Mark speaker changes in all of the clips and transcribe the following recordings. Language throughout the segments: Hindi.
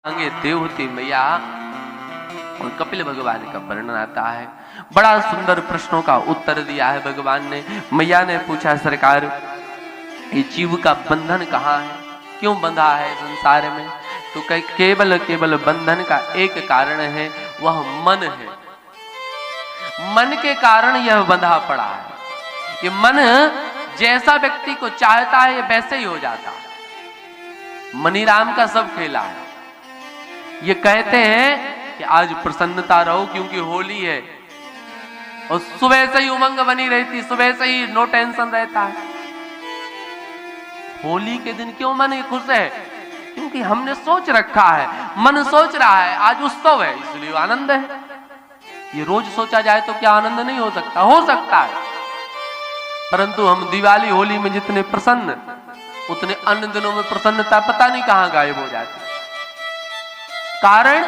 Speaker 1: आगे देवहूति मैया और कपिल भगवान का वर्णन आता है। बड़ा सुंदर प्रश्नों का उत्तर दिया है भगवान ने। मैया ने पूछा, सरकार ये जीव का बंधन कहाँ है, क्यों बंधा है संसार में? तो केवल केवल बंधन का एक कारण है, वह मन है। मन के कारण यह बंधा पड़ा है। ये मन जैसा व्यक्ति को चाहता है वैसे ही हो जाता है। मनीराम का सब खेला है। ये कहते हैं कि आज प्रसन्नता रहो क्योंकि होली है, और सुबह से ही उमंग बनी रहती, सुबह से ही नो टेंशन रहता है। होली के दिन क्यों मन खुश है? क्योंकि हमने सोच रखा है, मन सोच रहा है आज उत्सव है, इसलिए आनंद है। ये रोज सोचा जाए तो क्या आनंद नहीं हो सकता? हो सकता है, परंतु हम दिवाली होली में जितने प्रसन्न, उतने अन्य दिनों में प्रसन्नता पता नहीं कहां गायब हो जाती। कारण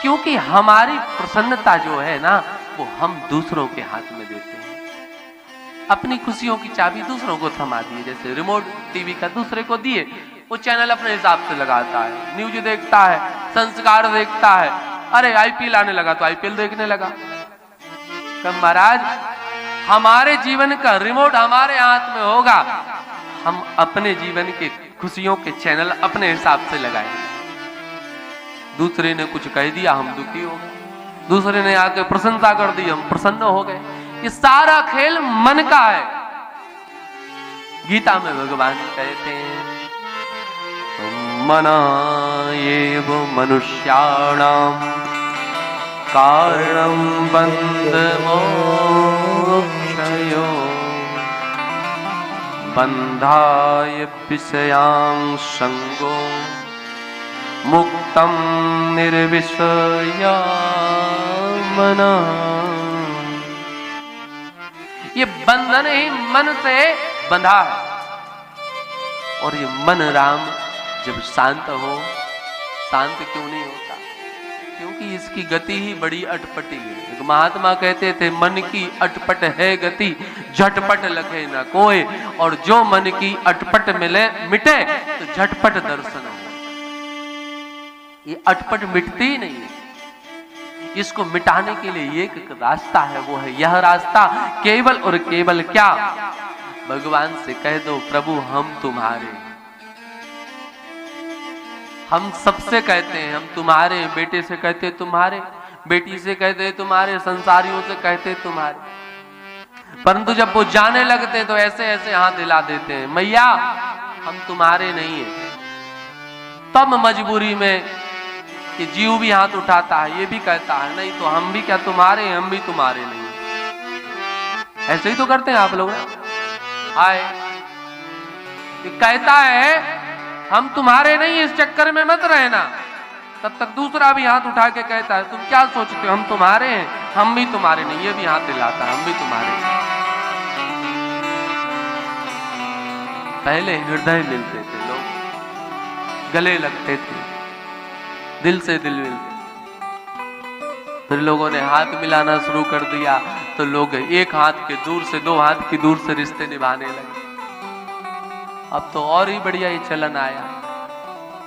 Speaker 1: क्योंकि हमारी प्रसन्नता जो है ना, वो हम दूसरों के हाथ में देते हैं। अपनी खुशियों की चाबी दूसरों को थमा दिए। जैसे रिमोट टीवी का दूसरे को दिए, वो चैनल अपने हिसाब से लगाता है, न्यूज देखता है, संस्कार देखता है। अरे आईपीएल आने लगा तो आईपीएल देखने लगा। कब महाराज हमारे जीवन का रिमोट हमारे हाथ में होगा, हम अपने जीवन के खुशियों के चैनल अपने हिसाब से लगाएंगे। दूसरे ने कुछ कह दिया, हम दुखी हो गए। दूसरे ने आके प्रशंसा कर दी, हम प्रसन्न हो गए। ये सारा खेल मन का है। गीता में भगवान कहते हैं, मना एव मनुष्याणाम कारणं बन्ध मोक्षयो बन्धाय विषयां संगो मुक्तम निर्विषया मना। ये बंधन ही मन से बंधा है। और ये मन राम जब शांत हो, शांत क्यों नहीं होता? क्योंकि इसकी गति ही बड़ी अटपटी है। एक महात्मा कहते थे, मन की अटपट है गति, झटपट लखे न कोई। और जो मन की अटपट मिले मिटे तो झटपट दर्शन हो। ये अटपट मिटती ही नहीं है। इसको मिटाने के लिए एक रास्ता है, वो है यह रास्ता केवल और केवल क्या? भगवान से कह दो, प्रभु हम तुम्हारे। हम सबसे कहते हैं हम तुम्हारे, बेटे से कहते तुम्हारे, बेटी से कहते तुम्हारे, संसारियों से कहते तुम्हारे। परंतु जब वो जाने लगते तो ऐसे ऐसे हाथ हिला देते हैं, मैया हम तुम्हारे नहीं है। तब मजबूरी में कि जीव भी हाथ उठाता है, ये भी कहता है नहीं तो हम भी क्या तुम्हारे हैं, हम भी तुम्हारे नहीं। ऐसे ही तो करते हैं आप लोग। हाय कहता है हम तुम्हारे नहीं, इस चक्कर में मत रहना। तब तक दूसरा भी हाथ उठा के कहता है, तुम क्या सोचते हो हम तुम्हारे हैं, हम भी तुम्हारे नहीं। ये भी हाथ हिलाता है, हम भी तुम्हारे हैं। पहले हृदय मिलते थे लोग, गले लगते थे, दिल से दिल मिलते। फिर लोगों ने हाथ मिलाना शुरू कर दिया तो लोग एक हाथ के दूर से, दो हाथ की दूर से रिश्ते निभाने लगे। अब तो और ही बढ़िया ये चलन आया।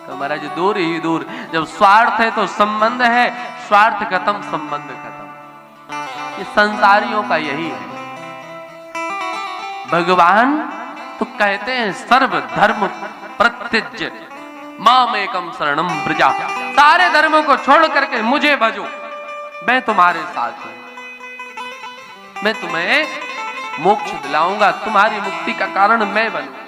Speaker 1: तो महाराज दूर ही दूर, जब स्वार्थ है तो संबंध है, स्वार्थ खत्म संबंध खत्म। ये संसारियों का यही है। भगवान तो कहते हैं सर्व धर्म प्रत्यज्य माम एकम शरणम व्रजा। सारे धर्मों को छोड़ करके मुझे भजो, मैं तुम्हारे साथ हूं। मैं तुम्हें मोक्ष दिलाऊंगा, तुम्हारी मुक्ति का कारण मैं बनूं।